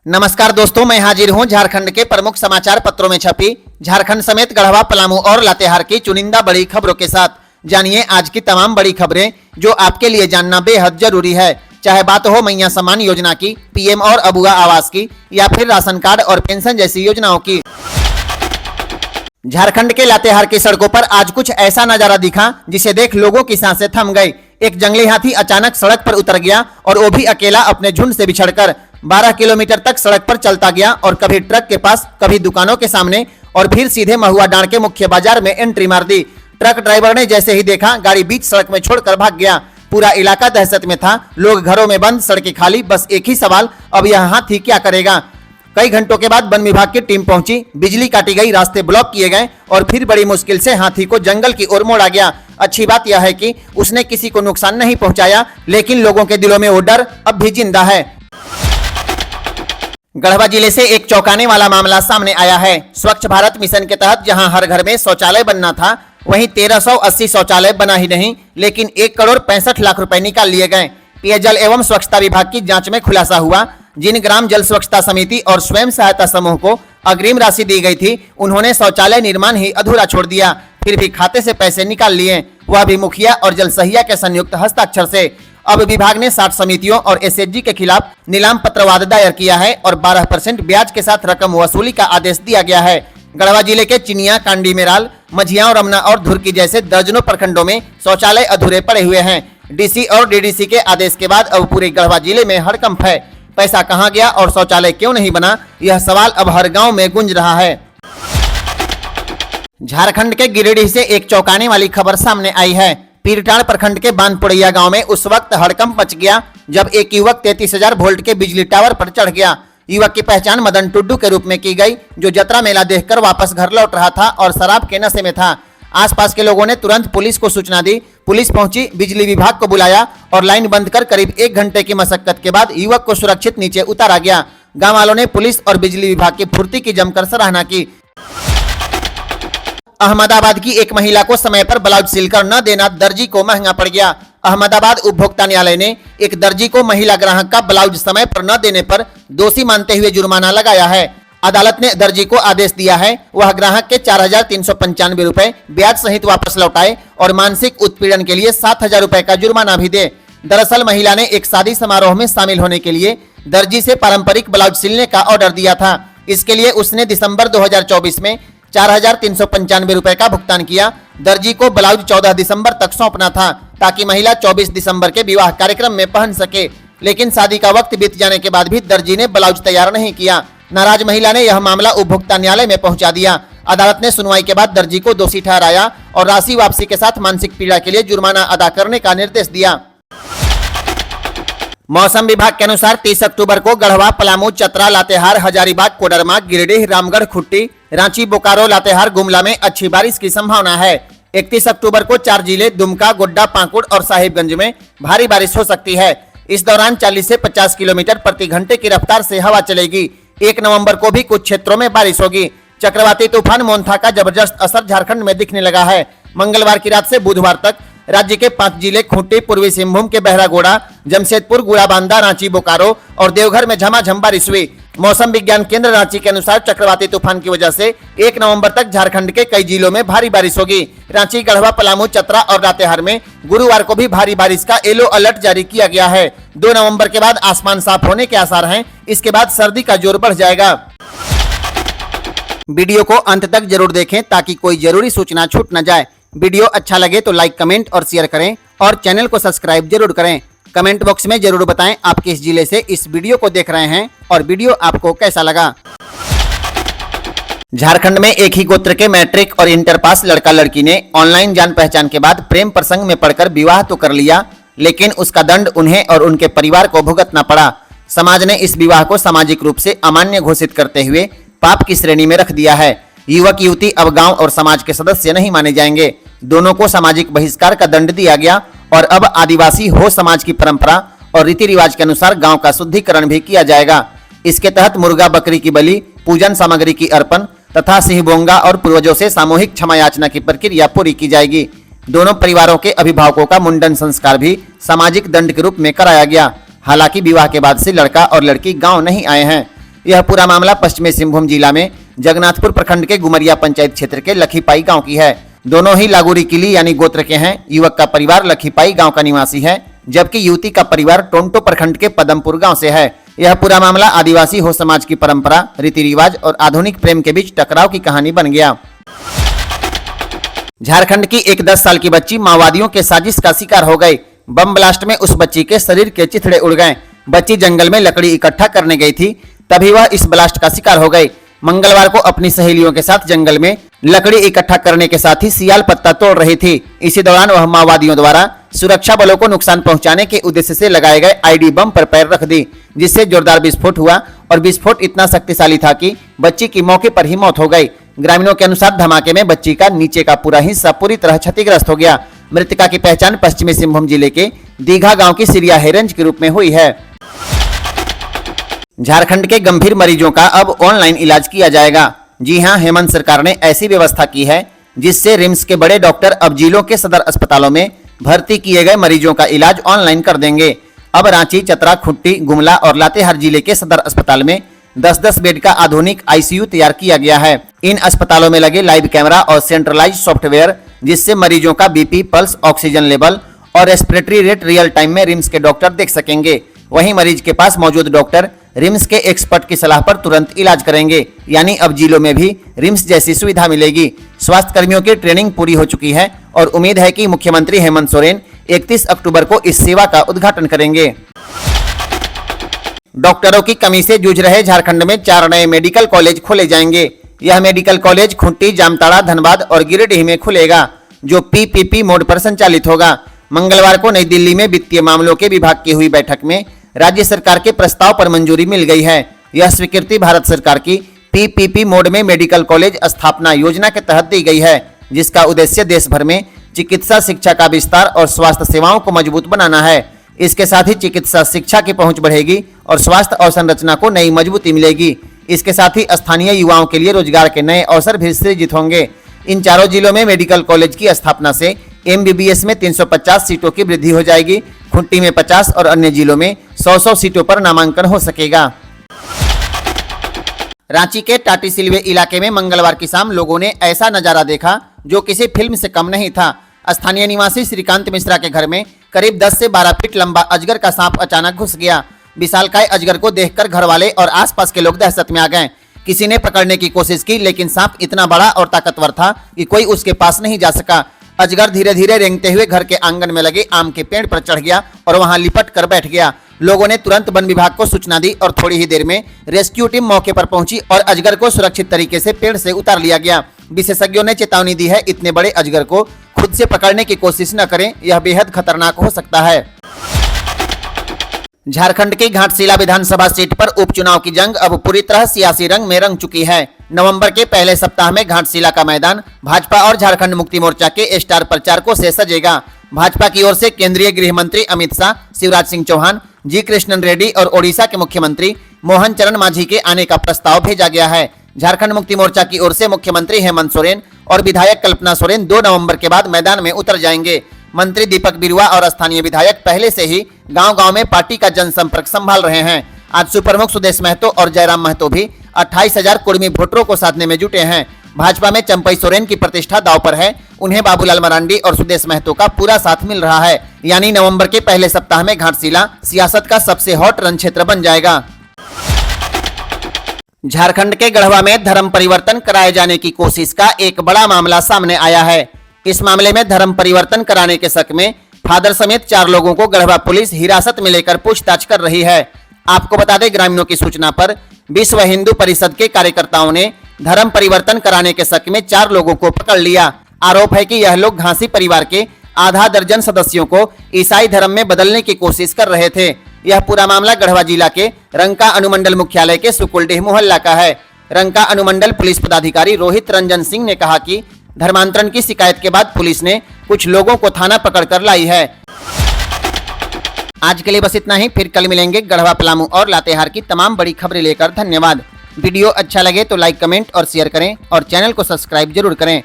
नमस्कार दोस्तों, मैं हाजिर हूं झारखंड के प्रमुख समाचार पत्रों में छपी झारखंड समेत गढ़वा, पलामू और लातेहार की चुनिंदा बड़ी खबरों के साथ। जानिए आज की तमाम बड़ी खबरें जो आपके लिए जानना बेहद जरूरी है। चाहे बात हो मैया सम्मान योजना की, पीएम और अबुआ आवास की, या फिर राशन कार्ड और पेंशन जैसी योजनाओं की। झारखंड के लातेहार की सड़कों पर आज कुछ ऐसा नजारा दिखा जिसे देख लोगों की सांसें थम गई। एक जंगली हाथी अचानक सड़क पर उतर गया और वो भी अकेला अपने झुंड से बिछड़कर 12 किलोमीटर तक सड़क पर चलता गया और कभी ट्रक के पास, कभी दुकानों के सामने और फिर सीधे महुआ डांड के मुख्य बाजार में एंट्री मार दी। ट्रक ड्राइवर ने जैसे ही देखा, गाड़ी बीच सड़क में छोड़कर भाग गया। पूरा इलाका दहशत में था, लोग घरों में बंद, सड़कें खाली। बस एक ही सवाल, अब यह हाथी क्या करेगा। कई घंटों के बाद वन विभाग की टीम पहुंची, बिजली काटी गई, रास्ते ब्लॉक किए गए और फिर बड़ी मुश्किल से हाथी को जंगल की ओर मोड़ा गया। अच्छी बात यह है कि उसने किसी को नुकसान नहीं पहुंचाया, लेकिन लोगों के दिलों में वो डर अब भी जिंदा है। गढ़वा जिले से एक चौंकाने वाला मामला सामने आया है। स्वच्छ भारत मिशन के तहत जहां हर घर में शौचालय बनना था, वहीं 1380 शौचालय बना ही नहीं, लेकिन 1 करोड़ 65 लाख रुपए निकाल लिए गए। पेयजल एवं स्वच्छता विभाग की जांच में खुलासा हुआ, जिन ग्राम जल स्वच्छता समिति और स्वयं सहायता समूह को अग्रिम राशि दी गई थी, उन्होंने शौचालय निर्माण ही अधूरा छोड़ दिया। फिर भी खाते से पैसे निकाल लिए, वह भी मुखिया और जल सहिया के संयुक्त हस्ताक्षर से। अब विभाग ने 60 समितियों और एसएचजी के खिलाफ नीलाम पत्रवाद दायर किया है और 12% ब्याज के साथ रकम वसूली का आदेश दिया गया है। गढ़वा जिले के चिनिया, कांडी मेराल, मझियां, रमना और धुरकी जैसे दर्जनों प्रखंडों में शौचालय अधूरे पड़े हुए हैं। डीसी और डीडीसी के आदेश के बाद अब पूरे गढ़वा जिले में हड़कंप है। पैसा कहां गया और शौचालय क्यों नहीं बना, यह सवाल अब हर गांव में गूंज रहा है। झारखंड के गिरिडीह से एक चौंकाने वाली खबर सामने आई है। पीरटांड़ प्रखंड के बांधपुड़ैया गांव में उस वक्त हड़कंप मच गया जब एक युवक 33,000 वोल्ट के बिजली टावर पर चढ़ गया। युवक की पहचान मदन टुड्डू के रूप में की गई, जो जतरा मेला देखकर वापस घर लौट रहा था और शराब के नशे में था। आसपास के लोगों ने तुरंत पुलिस को सूचना दी। पुलिस पहुंची, बिजली विभाग को बुलाया और लाइन बंद कर करीब 1 घंटे की मशक्कत के बाद युवक को सुरक्षित नीचे उतारा गया। गांव वालों ने पुलिस और बिजली विभाग की फुर्ती की जमकर सराहना की। अहमदाबाद की एक महिला को समय पर ब्लाउज सिलकर न देना दर्जी को महंगा पड़ गया। अहमदाबाद उपभोक्ता न्यायालय ने एक दर्जी को महिला ग्राहक का ब्लाउज समय पर न देने पर दोषी मानते हुए जुर्माना लगाया है। अदालत ने दर्जी को आदेश दिया है वह ग्राहक के 4,395 रुपए ब्याज सहित वापस लौटाए और मानसिक उत्पीड़न के लिए 7,000 रुपए का जुर्माना भी दे। दरअसल महिला ने एक शादी समारोह में शामिल होने के लिए दर्जी से पारंपरिक ब्लाउज सिलने का ऑर्डर दिया था। इसके लिए उसने दिसंबर 2024 में 4,395 रुपए का भुगतान किया। दर्जी को ब्लाउज 14 दिसंबर तक सौंपना था ताकि महिला 24 दिसंबर के विवाह कार्यक्रम में पहन सके, लेकिन शादी का वक्त बीत जाने के बाद भी दर्जी ने ब्लाउज तैयार नहीं किया। नाराज महिला ने यह मामला उपभोक्ता न्यायालय में पहुंचा दिया। अदालत ने सुनवाई के बाद दर्जी को दोषी ठहराया और राशि वापसी के साथ मानसिक पीड़ा के लिए जुर्माना अदा करने का निर्देश दिया। मौसम विभाग के अनुसार 30 अक्टूबर को गढ़वा, पलामू, चतरा, लातेहार, हजारीबाग, कोडरमा, गिरिडीह, रामगढ़, खुट्टी, रांची, बोकारो, लातेहार, गुमला में अच्छी बारिश की संभावना है। 31 अक्टूबर को 4 जिले दुमका, गोड्डा, पाकुड़ और साहिबगंज में भारी बारिश हो सकती है। इस दौरान 40 से 50 किलोमीटर प्रति घंटे की रफ्तार से हवा चलेगी। 1 नवंबर को भी कुछ क्षेत्रों में बारिश होगी। चक्रवाती तूफान मोन्था का जबरदस्त असर झारखंड में दिखने लगा है। मंगलवार की रात से बुधवार तक राज्य के 5 जिले खूंटी, पूर्वी सिंहभूम के बहरागोड़ा, जमशेदपुर, गुड़ाबांदा, रांची, बोकारो और देवघर में झमाझम बारिश हुई। मौसम विज्ञान केंद्र रांची के अनुसार चक्रवाती तूफान की वजह से 1 नवंबर तक झारखंड के कई जिलों में भारी बारिश होगी। रांची, गढ़वा, पलामू, चतरा और लातेहार में गुरुवार को भी भारी बारिश का येलो अलर्ट जारी किया गया है। 2 नवंबर के बाद आसमान साफ होने के आसार हैं। इसके बाद सर्दी का जोर बढ़ जाएगा। वीडियो को अंत तक जरूर देखें ताकि कोई जरूरी सूचना छूट न जाए। वीडियो अच्छा लगे तो लाइक, कमेंट और शेयर करें और चैनल को सब्सक्राइब जरूर करें। कमेंट बॉक्स में जरूर बताएं आप किस जिले से इस वीडियो को देख रहे हैं और वीडियो आपको कैसा लगा। झारखंड में एक ही गोत्र के मैट्रिक और इंटर पास लड़का लड़की ने ऑनलाइन जान पहचान के बाद प्रेम प्रसंग में पड़कर विवाह तो कर लिया, लेकिन उसका दंड उन्हें और उनके परिवार को भुगतना पड़ा। समाज ने इस विवाह को सामाजिक रूप से अमान्य घोषित करते हुए पाप की श्रेणी में रख दिया है। युवक युवती अब गांव और समाज के सदस्य नहीं माने जाएंगे। दोनों को सामाजिक बहिष्कार का दंड दिया गया और अब आदिवासी हो समाज की परंपरा और रीति रिवाज के अनुसार गांव का शुद्धिकरण भी किया जाएगा। इसके तहत मुर्गा बकरी की बलि, पूजन सामग्री की अर्पण तथा सिंह बोंगा और पूर्वजों से सामूहिक क्षमा याचना की प्रक्रिया पूरी की जाएगी। दोनों परिवारों के अभिभावकों का मुंडन संस्कार भी सामाजिक दंड के रूप में कराया गया। हालांकि विवाह के बाद से लड़का और लड़की गांव नहीं आए हैं। यह पूरा मामला पश्चिमी सिंहभूम जिला में जगन्नाथपुर प्रखंड के गुमरिया पंचायत क्षेत्र के लखीपाई गांव की है। दोनों ही लागूरी किली यानी गोत्र के हैं। युवक का परिवार लखीपाई गांव का निवासी है, जबकि युवती का परिवार टोंटो प्रखंड के पदमपुर गांव से है। यह पूरा मामला आदिवासी हो समाज की परंपरा, रीति रिवाज और आधुनिक प्रेम के बीच टकराव की कहानी बन गया। झारखंड की एक 10 साल की बच्ची माओवादियों के साजिश का शिकार हो गई। बम ब्लास्ट में उस बच्ची के शरीर के चिथड़े उड़ गए। बच्ची जंगल में लकड़ी इकट्ठा करने गई थी, तभी वह इस ब्लास्ट का शिकार हो गई। मंगलवार को अपनी सहेलियों के साथ जंगल में लकड़ी इकट्ठा करने के साथ ही सियाल पत्ता तोड़ रही थी। इसी दौरान वह माओवादियों द्वारा सुरक्षा बलों को नुकसान पहुंचाने के उद्देश्य से लगाए गए आईडी बम पर पैर रख दी, जिससे जोरदार विस्फोट हुआ और विस्फोट इतना शक्तिशाली था कि बच्ची की मौके पर ही मौत हो गई। ग्रामीणों के अनुसार धमाके में बच्ची का नीचे का पूरा हिस्सा पूरी तरह क्षतिग्रस्त हो गया। मृतका की पहचान पश्चिमी सिंहभूम जिले के दीघा गांव की सिरिया हेरंज के रूप में हुई है। झारखंड के गंभीर मरीजों का अब ऑनलाइन इलाज किया जाएगा। जी हां, हेमंत सरकार ने ऐसी व्यवस्था की है जिससे रिम्स के बड़े डॉक्टर अब जिलों के सदर अस्पतालों में भर्ती किए गए मरीजों का इलाज ऑनलाइन कर देंगे। अब रांची, चतरा, खुट्टी, गुमला और लातेहार जिले के सदर अस्पताल में 10-10 बेड का आधुनिक आईसीयू तैयार किया गया है। इन अस्पतालों में लगे लाइव कैमरा और सेंट्रलाइज सॉफ्टवेयर, जिससे मरीजों का बीपी, पल्स, ऑक्सीजन लेवल और रेस्पिरेटरी रेट रियल टाइम में रिम्स के डॉक्टर देख सकेंगे। वहीं मरीज के पास मौजूद डॉक्टर रिम्स के एक्सपर्ट की सलाह पर तुरंत इलाज करेंगे। यानी अब जिलों में भी रिम्स जैसी सुविधा मिलेगी। स्वास्थ्य कर्मियों की ट्रेनिंग पूरी हो चुकी है और उम्मीद है कि मुख्यमंत्री हेमंत सोरेन 31 अक्टूबर को इस सेवा का उद्घाटन करेंगे। डॉक्टरों की कमी से जूझ रहे झारखंड में 4 नए मेडिकल कॉलेज खोले जाएंगे। यह मेडिकल कॉलेज खुंटी, जामताड़ा, धनबाद और गिरिडीह में खुलेगा, जो पीपीपी मोड पर संचालित होगा। मंगलवार को नई दिल्ली में वित्तीय मामलों के विभाग की हुई बैठक में राज्य सरकार के प्रस्ताव पर मंजूरी मिल गई है। यह स्वीकृति भारत सरकार की पीपीपी मोड में मेडिकल कॉलेज स्थापना योजना के तहत दी गई है, जिसका उद्देश्य देश भर में चिकित्सा शिक्षा का विस्तार और स्वास्थ्य सेवाओं को मजबूत बनाना है। इसके साथ ही चिकित्सा शिक्षा की पहुंच बढ़ेगी और स्वास्थ्य अवसंरचना को नई मजबूती मिलेगी। इसके साथ ही स्थानीय युवाओं के लिए रोजगार के नए अवसर भी सृजित होंगे। इन चारों जिलों में मेडिकल कॉलेज की स्थापना से एमबीबीएस में 350 सीटों की वृद्धि हो जाएगी। खुंटी में 50 और अन्य जिलों में 100 सीटों पर नामांकन हो सकेगा। रांची के टाटीसिलवे इलाके में मंगलवार की शाम लोगों ने ऐसा नजारा देखा जो किसी फिल्म से कम नहीं था। स्थानीय निवासी श्रीकांत मिश्रा के घर में करीब 10 से 12 फीट लंबा अजगर का सांप अचानक घुस गया। विशालकाय अजगर को देखकर घर वाले और आसपास के लोग दहशत में आ गए। किसी ने पकड़ने की कोशिश की, लेकिन सांप इतना बड़ा और ताकतवर था कि कोई उसके पास नहीं जा सका। अजगर धीरे धीरे रेंगते हुए घर के आंगन में लगे आम के पेड़ पर चढ़ गया और वहां लिपट कर बैठ गया। लोगों ने तुरंत वन विभाग को सूचना दी और थोड़ी ही देर में रेस्क्यू टीम मौके पर पहुंची और अजगर को सुरक्षित तरीके से पेड़ से उतार लिया गया। विशेषज्ञों ने चेतावनी दी है, इतने बड़े अजगर को खुद से पकड़ने की कोशिश न करें, यह बेहद खतरनाक हो सकता है। झारखंड की घाटशिला विधानसभा सीट पर उपचुनाव की जंग अब पूरी तरह सियासी रंग में रंग चुकी है। नवंबर के पहले सप्ताह में घाटशिला का मैदान भाजपा और झारखंड मुक्ति मोर्चा के स्टार प्रचारकों से सजेगा। भाजपा की ओर से केंद्रीय गृह मंत्री अमित शाह, शिवराज सिंह चौहान, जी कृष्णन रेड्डी और ओडिशा के मुख्यमंत्री मोहन चरण मांझी के आने का प्रस्ताव भेजा गया है। झारखंड मुक्ति मोर्चा की ओर से मुख्यमंत्री हेमंत सोरेन और विधायक कल्पना सोरेन 2 नवंबर के बाद मैदान में उतर जाएंगे। मंत्री दीपक बिरुआ और स्थानीय विधायक पहले से ही गांव-गांव में पार्टी का जनसंपर्क संभाल रहे हैं। आज सुप्रमुख सुदेश महतो और जयराम महतो भी 28,000 कुर्मी वोटरों को साधने में जुटे हैं। भाजपा में चंपई सोरेन की प्रतिष्ठा दांव पर है। उन्हें बाबूलाल मरांडी और सुदेश महतो का पूरा साथ मिल रहा है। यानी नवंबर के पहले सप्ताह में घाटशिला सियासत का सबसे हॉट रण क्षेत्र बन जाएगा। झारखंड के गढ़वा में धर्म परिवर्तन कराए जाने की कोशिश का एक बड़ा मामला सामने आया है। इस मामले में धर्म परिवर्तन कराने के शक में फादर समेत 4 लोगों को गढ़वा पुलिस हिरासत में लेकर पूछताछ कर रही है। आपको बता दें, ग्रामीणों की सूचना पर विश्व हिंदू परिषद के कार्यकर्ताओं ने धर्म परिवर्तन कराने के शक में 4 लोगों को पकड़ लिया। आरोप है कि यह लोग घासी परिवार के आधा दर्जन सदस्यों को ईसाई धर्म में बदलने की कोशिश कर रहे थे। यह पूरा मामला गढ़वा जिला के रंका अनुमंडल मुख्यालय के सुकुलडीह मोहल्ला का है। रंका अनुमंडल पुलिस पदाधिकारी रोहित रंजन सिंह ने कहा कि धर्मांतरण की शिकायत के बाद पुलिस ने कुछ लोगों को थाना पकड़कर लाई है। आज के लिए बस इतना ही, फिर कल मिलेंगे गढ़वा, पलामू और लातेहार की तमाम बड़ी खबरें लेकर। धन्यवाद। वीडियो अच्छा लगे तो लाइक, कमेंट और शेयर करें और चैनल को सब्सक्राइब जरूर करें।